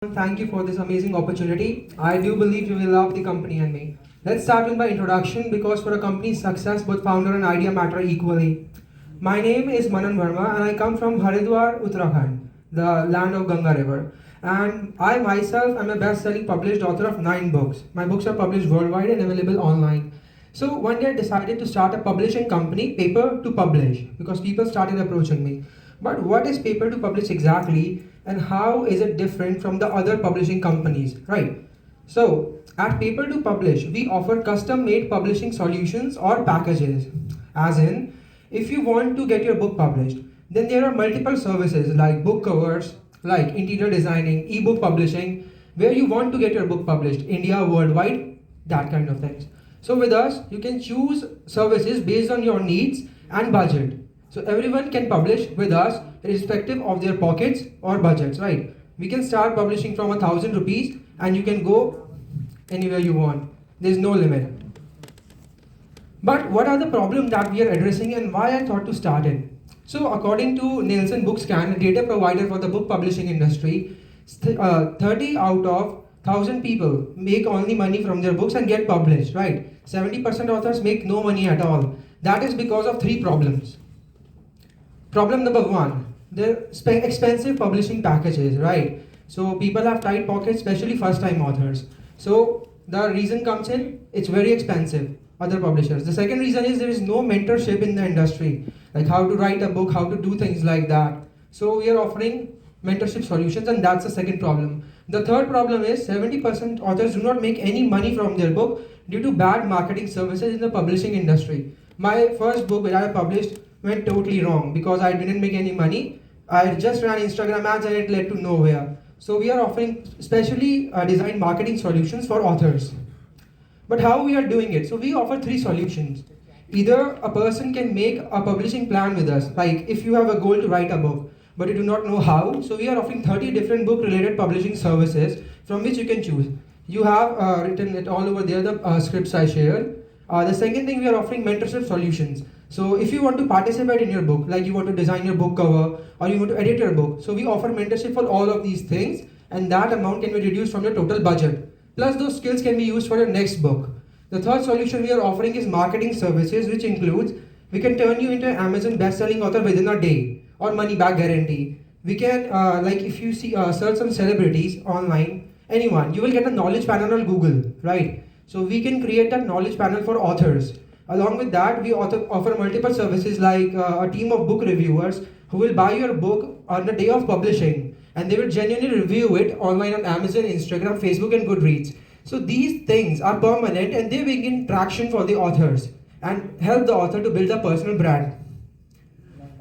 Thank you for this amazing opportunity. I do believe you will love the company and me. Let's start with my introduction because for a company's success, both founder and idea matter equally. My name is Manan Verma and I come from Haridwar, Uttarakhand, the land of Ganga River. And I myself am a best-selling published author of 9 books. My books are published worldwide and available online. So one day I decided to start a publishing company, Paper2Publish, because people started approaching me. But what is Paper2Publish exactly, and how is it different from the other publishing companies, right? So at Paper2Publish, we offer custom-made publishing solutions or packages. As in, if you want to get your book published, then there are multiple services like book covers, like interior designing, ebook publishing, where you want to get your book published, India, worldwide, that kind of things. So with us, you can choose services based on your needs and budget. So everyone can publish with us irrespective of their pockets or budgets, right? We can start publishing from 1,000 rupees and you can go anywhere you want. There's no limit. But what are the problems that we are addressing and why I thought to start it? So according to Nielsen Bookscan, a data provider for the book publishing industry, 30 out of 1,000 people make only money from their books and get published, right? 70% authors make no money at all. That is because of 3 problems. Problem number 1, they're expensive publishing packages, right? So people have tight pockets, especially first-time authors. So the reason comes in, it's very expensive, other publishers. The second reason is there is no mentorship in the industry, like how to write a book, how to do things like that. So we are offering mentorship solutions, and that's the second problem. The third problem is 70% authors do not make any money from their book due to bad marketing services in the publishing industry. My first book that I published went totally wrong because I didn't make any money. I just ran Instagram ads and it led to nowhere. So we are offering specially designed marketing solutions for authors. But how we are doing it? So we offer 3 solutions. Either a person can make a publishing plan with us, like if you have a goal to write a book, but you do not know how, so we are offering 30 different book-related publishing services from which you can choose. You have written it all over there, the scripts I shared. The second thing, we are offering mentorship solutions. So if you want to participate in your book, like you want to design your book cover or you want to edit your book, so we offer mentorship for all of these things, and that amount can be reduced from your total budget. Plus those skills can be used for your next book. The third solution we are offering is marketing services, which includes we can turn you into an Amazon best-selling author within a day or money back guarantee. We can, like if you see search some celebrities online, anyone, you will get a knowledge panel on Google, right? So we can create that knowledge panel for authors. Along with that, we offer multiple services like a team of book reviewers who will buy your book on the day of publishing, and they will genuinely review it online on Amazon, Instagram, Facebook, and Goodreads. So these things are permanent and they begin traction for the authors and help the author to build a personal brand.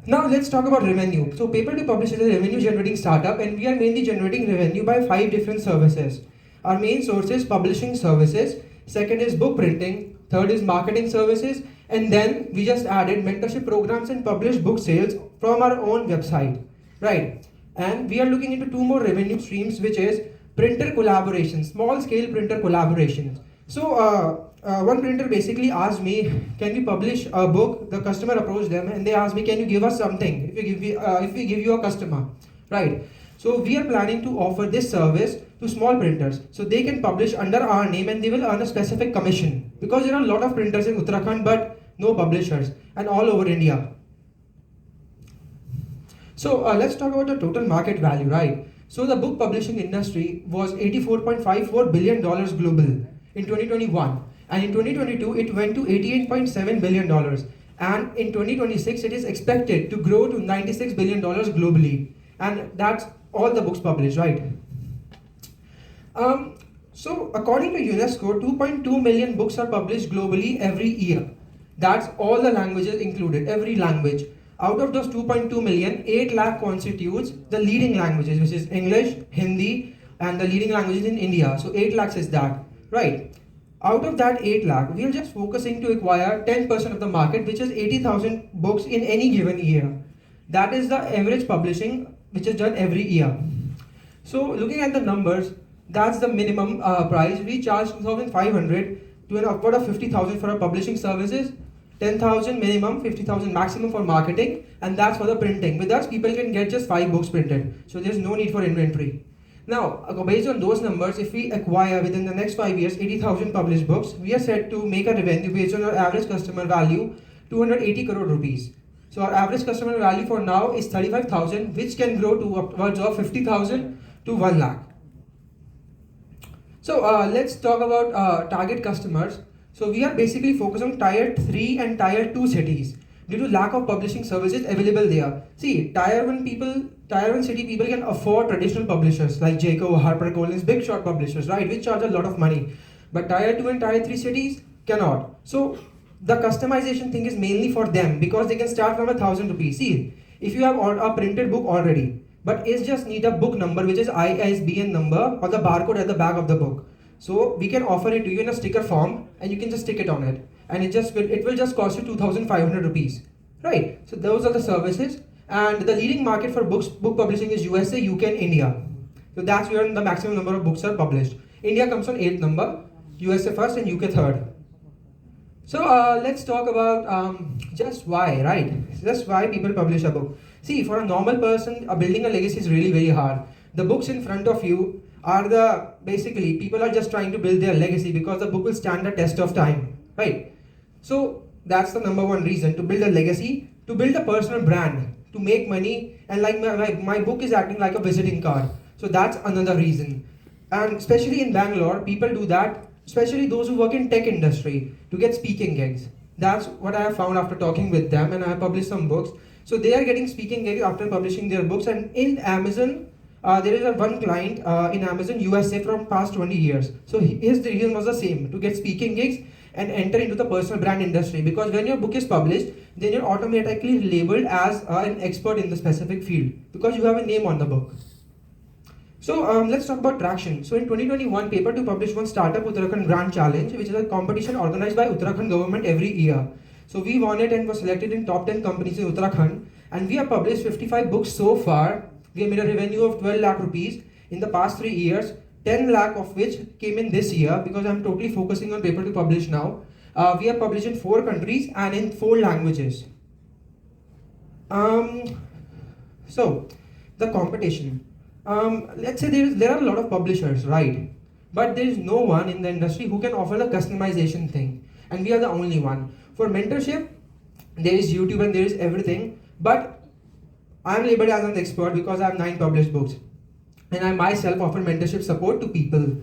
Now let's talk about revenue. So Paper2Publish is a revenue generating startup, and we are mainly generating revenue by 5 different services. Our main source is publishing services, second is book printing, third is marketing services, and then we just added mentorship programs and published book sales from our own website, right? And we are looking into 2 more revenue streams, which is printer collaborations, small scale printer collaborations. So one printer basically asked me, can we publish a book? The customer approached them and they asked me, can you give us something if we give you a customer, right? So we are planning to offer this service to small printers, so they can publish under our name and they will earn a specific commission, because there are a lot of printers in Uttarakhand but no publishers, and all over India. So let's talk about the total market value, right? So the book publishing industry was $84.54 billion global in 2021, and in 2022 it went to $88.7 billion, and in 2026 it is expected to grow to $96 billion globally, and that's all the books published, right? So according to UNESCO, 2.2 million books are published globally every year. That's all the languages included, every language. Out of those 2.2 million, 8 lakh constitutes the leading languages, which is English, Hindi, and the leading languages in India. So 8 lakhs is that, right? Out of that 8 lakh, we are just focusing to acquire 10% of the market, which is 80,000 books in any given year. That is the average publishing which is done every year. So looking at the numbers, that's the minimum price. We charge 2,500 to an upward of 50,000 for our publishing services, 10,000 minimum, 50,000 maximum for marketing, and that's for the printing. With us, people can get just 5 books printed, so there's no need for inventory. Now, based on those numbers, if we acquire within the next 5 years 80,000 published books, we are set to make a revenue based on our average customer value 280 crore rupees. So our average customer value for now is 35,000, which can grow to upwards of 50,000 to 1 lakh. So let's talk about target customers. So we are basically focused on tier 3 and tier 2 cities due to lack of publishing services available there. See, tier 1 city people can afford traditional publishers like Jacob, HarperCollins, big shot publishers, right, which charge a lot of money. But tier 2 and tier 3 cities cannot. So the customization thing is mainly for them because they can start from 1,000 rupees. See, if you have a printed book already, but it just need a book number, which is ISBN number or the barcode at the back of the book. So we can offer it to you in a sticker form and you can just stick it on it. And it will just cost you 2,500 rupees, right? So those are the services. And the leading market for book publishing is USA, UK and India. So that's where the maximum number of books are published. India comes on 8th number, USA first and UK third. So let's talk about just why, right? Just why people publish a book. See, for a normal person, building a legacy is really very hard. The books in front of you are basically people are just trying to build their legacy because the book will stand the test of time, right? So that's the number one reason, to build a legacy, to build a personal brand, to make money, and like my book is acting like a visiting card. So that's another reason. And especially in Bangalore, people do that, especially those who work in tech industry, to get speaking gigs. That's what I have found after talking with them, and I have published some books. So they are getting speaking gigs after publishing their books. And in Amazon, there is one client in Amazon USA from past 20 years. So his reason was the same, to get speaking gigs and enter into the personal brand industry, because when your book is published, then you're automatically labeled as an expert in the specific field because you have a name on the book. So let's talk about traction. So in 2021, Paper2Publish won Startup Uttarakhand Grand Challenge, which is a competition organized by Uttarakhand government every year. So we won it and were selected in top 10 companies in Uttarakhand, and we have published 55 books so far. We have made a revenue of 12 lakh rupees in the past 3 years, 10 lakh of which came in this year because I'm totally focusing on Paper2Publish now. We are published in 4 countries and in 4 languages. So the competition. Let's say there are a lot of publishers, right? But there is no one in the industry who can offer the customization thing, and we are the only one. For mentorship, there is YouTube and there is everything, but I am labeled as an expert because I have 9 published books, and I myself offer mentorship support to people.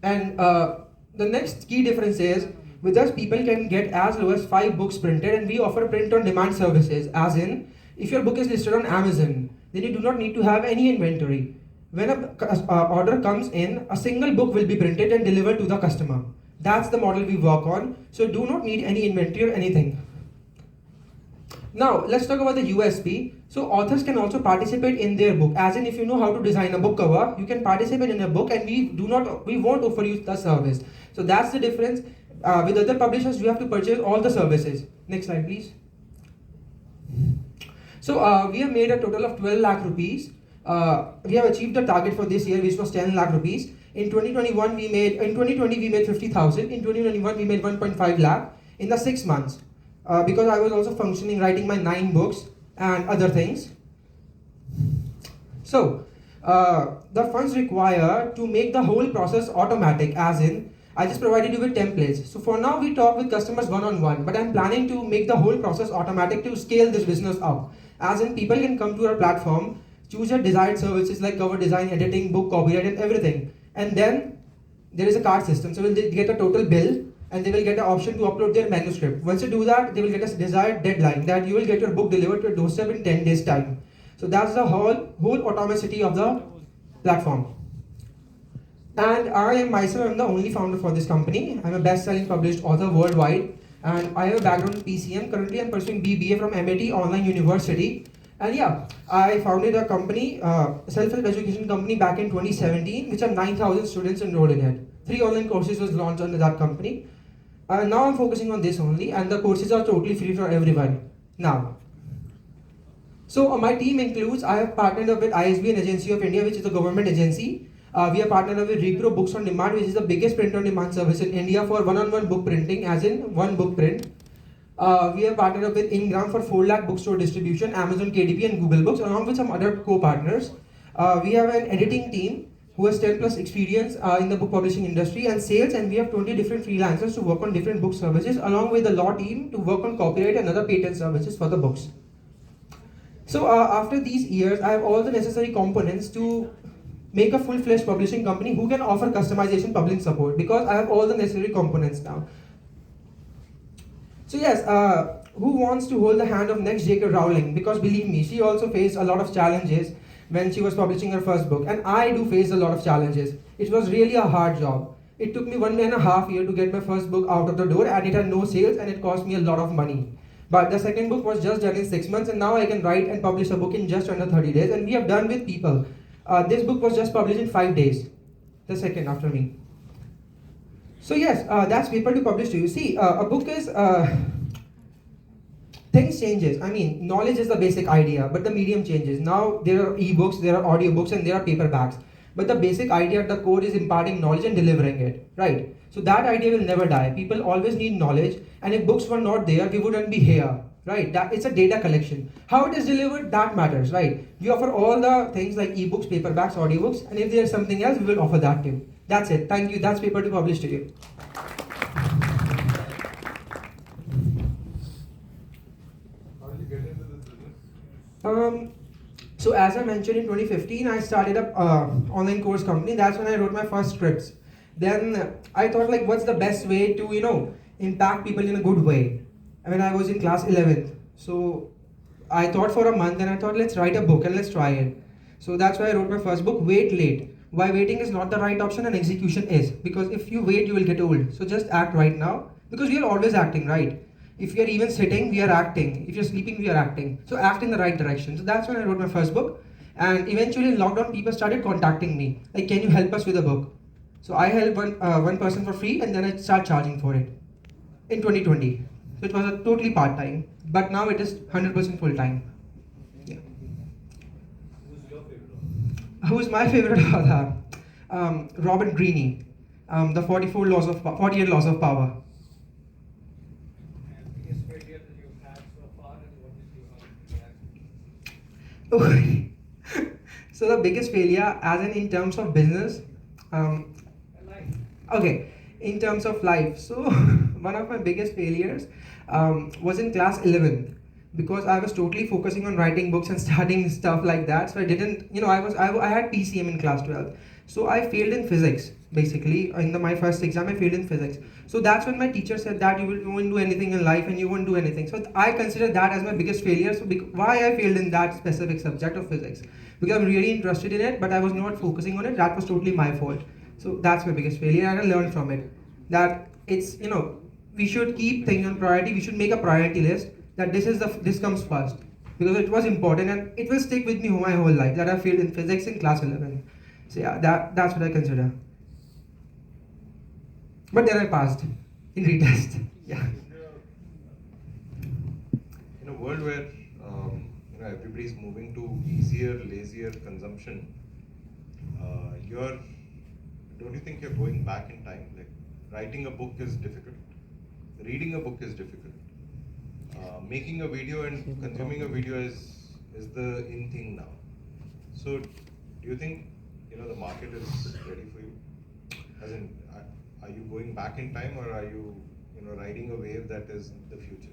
And the next key difference is, with us people can get as low as 5 books printed, and we offer print on demand services, as in, if your book is listed on Amazon, then you do not need to have any inventory. When a order comes in, a single book will be printed and delivered to the customer. That's the model we work on, so do not need any inventory or anything. Now, let's talk about the USP. So authors can also participate in their book, as in if you know how to design a book cover, you can participate in a book, and we won't offer you the service. So that's the difference. With other publishers, you have to purchase all the services. Next slide, please. So we have made a total of 12 lakh rupees. We have achieved the target for this year, which was 10 lakh rupees. In 2020 we made 50,000. In 2021 we made 1.5 lakh in the 6 months. Because I was also functioning, writing my 9 books and other things. So the funds required to make the whole process automatic, as in I just provided you with templates. So for now we talk with customers one-on-one, but I'm planning to make the whole process automatic to scale this business up. As in, people can come to our platform, choose your desired services like cover design, editing, book copyright and everything. And then there is a card system. So we'll get a total bill and they will get an option to upload their manuscript. Once you do that, they will get a desired deadline that you will get your book delivered to your doorstep in 10 days time. So that's the whole automaticity of the platform. And I am myself the only founder for this company. I'm a best-selling published author worldwide, and I have a background in PCM. Currently, I'm pursuing BBA from MIT Online University. And yeah, I founded a company, self-help education company back in 2017, which have 9,000 students enrolled in it. 3 online courses was launched under that company. Now I'm focusing on this only, and the courses are totally free for everyone now. So my team includes, I have partnered up with ISBN Agency of India, which is a government agency. We have partnered up with Repro Books on Demand, which is the biggest print on demand service in India for one-on-one book printing, as in 1 book print. We have partnered up with Ingram for 4 lakh bookstore distribution, Amazon KDP and Google Books, along with some other co-partners. We have an editing team who has 10 plus experience in the book publishing industry and sales, and we have 20 different freelancers to work on different book services along with the law team to work on copyright and other patent services for the books. So after these years, I have all the necessary components to make a full-fledged publishing company who can offer customization publishing support, because I have all the necessary components now. So yes, who wants to hold the hand of next J.K. Rowling? Because believe me, she also faced a lot of challenges when she was publishing her first book, and I do face a lot of challenges. It was really a hard job. It took me 1.5 years to get my first book out of the door, and it had no sales, and it cost me a lot of money. But the second book was just done in 6 months, and now I can write and publish a book in just under 30 days, and we have done with people. This book was just published in 5 days, the second after me. So yes, that's Paper2Publish to you. See, a book is, things changes. I mean, knowledge is the basic idea, but the medium changes. Now there are ebooks, there are audiobooks, and there are paperbacks. But the basic idea at the core is imparting knowledge and delivering it, right? So that idea will never die. People always need knowledge, and if books were not there, we wouldn't be here, right? It's a data collection. How it is delivered, that matters, right? We offer all the things like ebooks, paperbacks, audiobooks, and if there's something else, we will offer that too. That's it. Thank you. That's Paper2Publish to you. How did you get into this business? So as I mentioned, in 2015, I started up online course company. That's when I wrote my first scripts. Then I thought, like, what's the best way to, impact people in a good way? When I was in class 11th. So I thought for a month, and I thought, let's write a book and let's try it. So that's why I wrote my first book, Wait Late. Why waiting is not the right option and execution is. Because if you wait, you will get old. So just act right now. Because we are always acting, right? If we are even sitting, we are acting. If you're sleeping, we are acting. So act in the right direction. So that's when I wrote my first book. And eventually in lockdown, people started contacting me. Like, can you help us with a book? So I helped one person for free, and then I started charging for it in 2020. So it was a totally part-time. But now it is 100% full-time. Yeah. Who's your favorite author? Who is my favorite author? Robert Greene. The 48 Laws of Power. Biggest failure that you've had so far, and what did you react? So the biggest failure, as in terms of business, okay, in terms of life. So one of my biggest failures was in class 11th, because I was totally focusing on writing books and starting stuff like that. So I didn't, I had PCM in class 12. So I failed in physics, basically. In my first exam, I failed in physics. So that's when my teacher said that you won't do anything in life and you won't do anything. So I consider that as my biggest failure. So why I failed in that specific subject of physics? Because I'm really interested in it, but I was not focusing on it. That was totally my fault. So that's my biggest failure, and I learned from it. That it's, we should keep things on priority. We should make a priority list that this comes first. Because it was important, and it will stick with me my whole life, that I failed in physics in class 11. So yeah, that's what I consider. But then I passed in retest. Yeah. In a world where everybody's moving to easier, lazier consumption, don't you think you're going back in time? Like, writing a book is difficult, reading a book is difficult, making a video and consuming a video is the in thing now. So, do you think the market is ready for you? As in, are you going back in time, or are you riding a wave that is the future?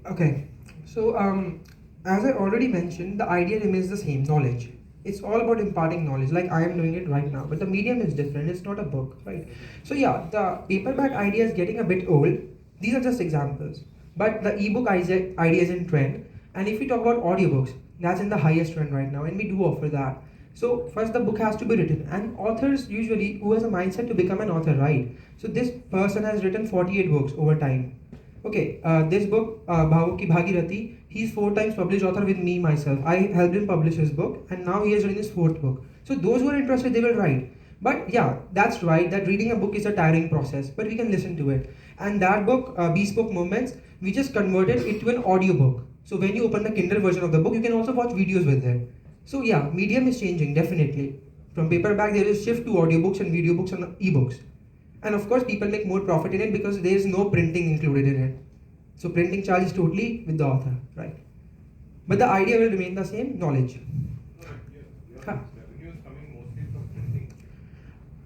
Okay, so as I already mentioned, the idea remains the same: knowledge. It's all about imparting knowledge, like I am doing it right now, but the medium is different. It's not a book, right? So yeah, the paperback idea is getting a bit old. These are just examples, but the ebook idea is in trend. And if we talk about audiobooks, that's in the highest trend right now, and we do offer that. So first the book has to be written, and authors usually who has a mindset to become an author, right? So this person has written 48 books over time. Okay, this book, Bhavuk Ki Bhagirathi, he's 4 times published author with me myself. I helped him publish his book, and now he has written his 4th book. So those who are interested, they will write. But yeah, that's right, that reading a book is a tiring process, but we can listen to it. And that book, Bespoke Moments, we just converted it to an audiobook. So when you open the Kindle version of the book, you can also watch videos with it. So yeah, medium is changing, definitely. From paperback, there is shift to audiobooks and video books and ebooks. And of course, people make more profit in it because there is no printing included in it. So printing charge is totally with the author, right? But the idea will remain the same: knowledge. Your revenue is coming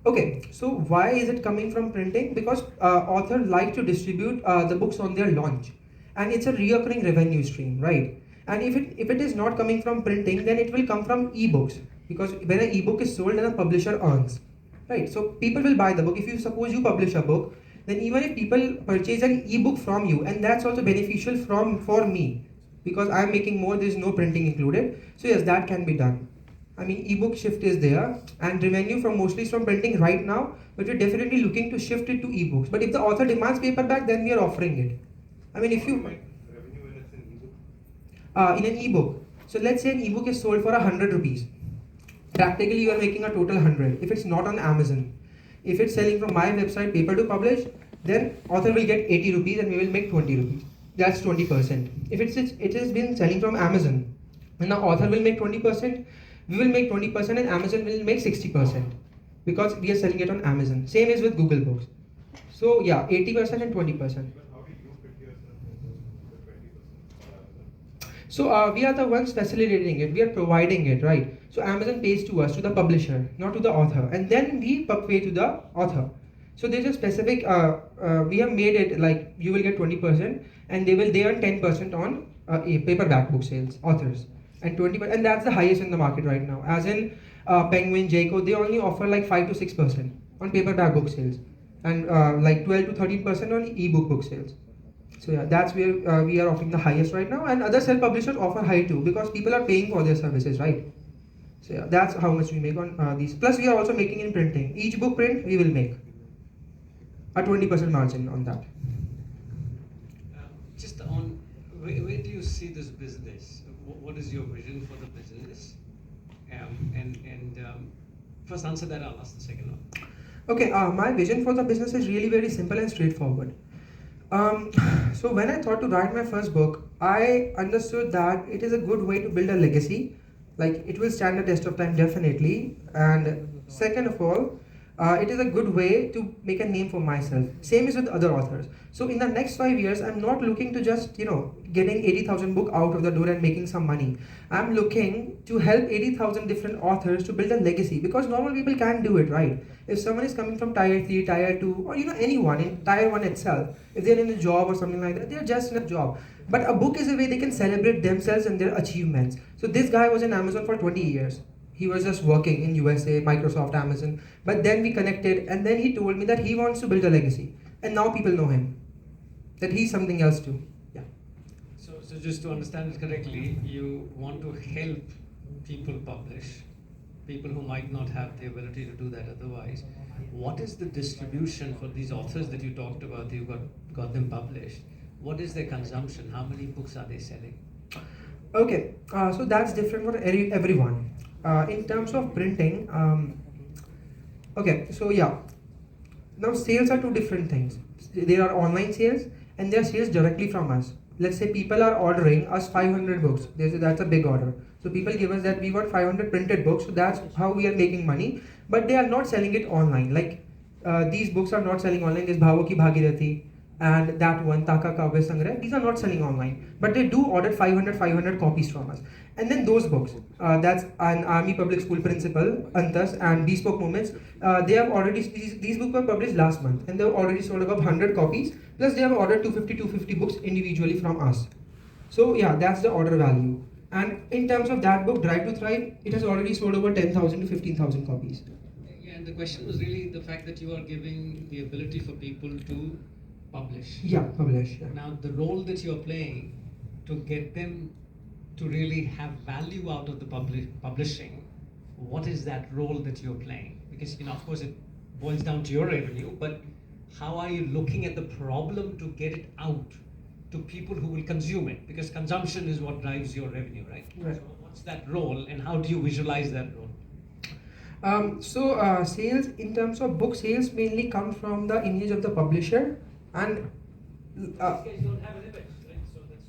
Okay, so why is it coming from printing? Because authors like to distribute the books on their launch, and it's a reoccurring revenue stream, right? And if it is not coming from printing, then it will come from ebooks, because when an ebook is sold, then a publisher earns, right? So people will buy the book. If you suppose you publish a book, then even if people purchase an ebook from you, and that's also beneficial for me, because I'm making more. There's no printing included. So yes, that can be done. I mean, ebook shift is there, and revenue from mostly is from printing right now, but we're definitely looking to shift it to ebooks. But if the author demands paperback, then we are offering it. I mean, if you Revenue when it's in ebook. in an ebook, so let's say an ebook is sold for 100 rupees. Practically, you are making a total 100. If it's not on Amazon, if it's selling from my website, Paper2Publish, then author will get 80 rupees, and we will make 20 rupees. That's 20%. If it has been selling from Amazon, and the author will make 20%. We will make 20% and Amazon will make 60%, because we are selling it on Amazon. Same is with Google Books. So yeah, 80% and 20%. But how did you fit yourself into the 20%? So we are the ones facilitating it. We are providing it, right? So Amazon pays to us, to the publisher, not to the author, and then we pay to the author. So there's a specific. We have made it like you will get 20%, and they earn 10% on paperback book sales, authors. And 20%, and that's the highest in the market right now. As in Penguin, Jayco, they only offer like 5 to 6% on paperback book sales, and like 12 to 13% on ebook book sales. So yeah, that's where we are offering the highest right now, and other self-publishers offer high too, because people are paying for their services, right? So yeah, that's how much we make on these. Plus, we are also making in printing. Each book print, we will make a 20% margin on that. Just on, where do you see this business? What is your vision for the business? First answer that, I'll ask the second one. Okay, my vision for the business is really very simple and straightforward. So when I thought to write my first book, I understood that it is a good way to build a legacy. Like, it will stand the test of time, definitely. And second of all, it is a good way to make a name for myself. Same is with other authors. So in the next 5 years, I'm not looking to just, getting 80,000 book out of the door and making some money. I'm looking to help 80,000 different authors to build a legacy, because normal people can't do it, right? If someone is coming from tier 3, tier 2, or anyone in tier 1 itself, if they're in a job or something like that, they're just in a job. But a book is a way they can celebrate themselves and their achievements. So this guy was in Amazon for 20 years. He was just working in USA, Microsoft, Amazon. But then we connected, and then he told me that he wants to build a legacy. And now people know him. That he's something else too. Yeah. So just to understand it correctly, you want to help people publish, people who might not have the ability to do that otherwise. What is the distribution for these authors that you talked about, you got them published? What is their consumption? How many books are they selling? Okay, so that's different for everyone. In terms of printing, okay, so yeah. Now sales are two different things. There are online sales, and there are sales directly from us. Let's say people are ordering us 500 books. That's a big order. So people give us that we want 500 printed books. So that's how we are making money. But they are not selling it online. Like these books are not selling online. There's Bhavo Ki Bhagirathi and that one, Taka Kavya Sangrah. These are not selling online. But they do order 500 copies from us. And then those books, that's an Army Public School Principal, Antas, and Bespoke Moments. They have already, these books were published last month, and they've already sold about 100 copies. Plus, they have ordered 250 books individually from us. So yeah, that's the order value. And in terms of that book, Drive to Thrive, it has already sold over 10,000 to 15,000 copies. Yeah, and the question was really the fact that you are giving the ability for people to publish. Yeah, publish. Yeah. Now, the role that you're playing to get them to really have value out of the publishing, what is that role that you're playing? Because, of course, it boils down to your revenue, but how are you looking at the problem to get it out to people who will consume it? Because consumption is what drives your revenue, right? Right. So what's that role, and how do you visualize that role? Sales in terms of book sales mainly come from the image of the publisher, and These guys don't have an image, right? So that's...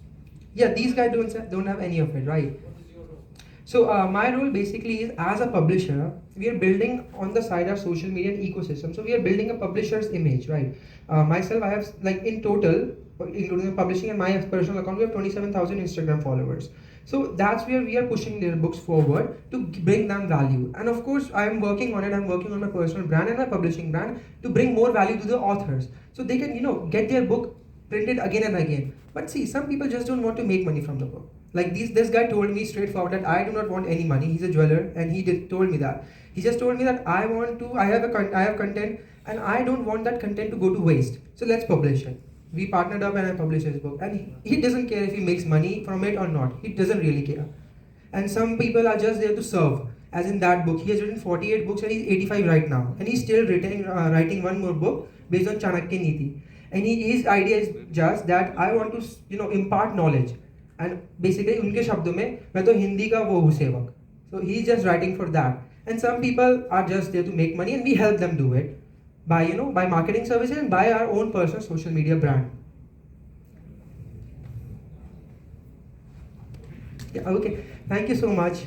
yeah, these guys don't have any of it, right? What is your role? So my role basically is, as a publisher, we are building on the side of social media and ecosystem. So we are building a publisher's image, right? Myself, I have, like, in total, including the publishing and my personal account, we have 27,000 Instagram followers. So that's where we are pushing their books forward to bring them value. And of course, I'm working on it. I'm working on my personal brand and my publishing brand to bring more value to the authors, so they can, get their book printed again and again. But see, some people just don't want to make money from the book. Like this guy told me straightforward that I do not want any money. He's a jeweler, and told me that. He just told me that I have content, and I don't want that content to go to waste. So let's publish it. We partnered up and I published his book. And he doesn't care if he makes money from it or not. He doesn't really care. And some people are just there to serve. As in that book, he has written 48 books and he's 85 right now. And he's still writing one more book based on Chanakya Niti. And his idea is just that I want to, impart knowledge. And basically, उनके शब्दों में मैं तो हिंदी का वो हूँ सेवक. So he's just writing for that. And some people are just there to make money, and we help them do it by marketing services and by our own personal social media brand. Yeah, okay. Thank you so much.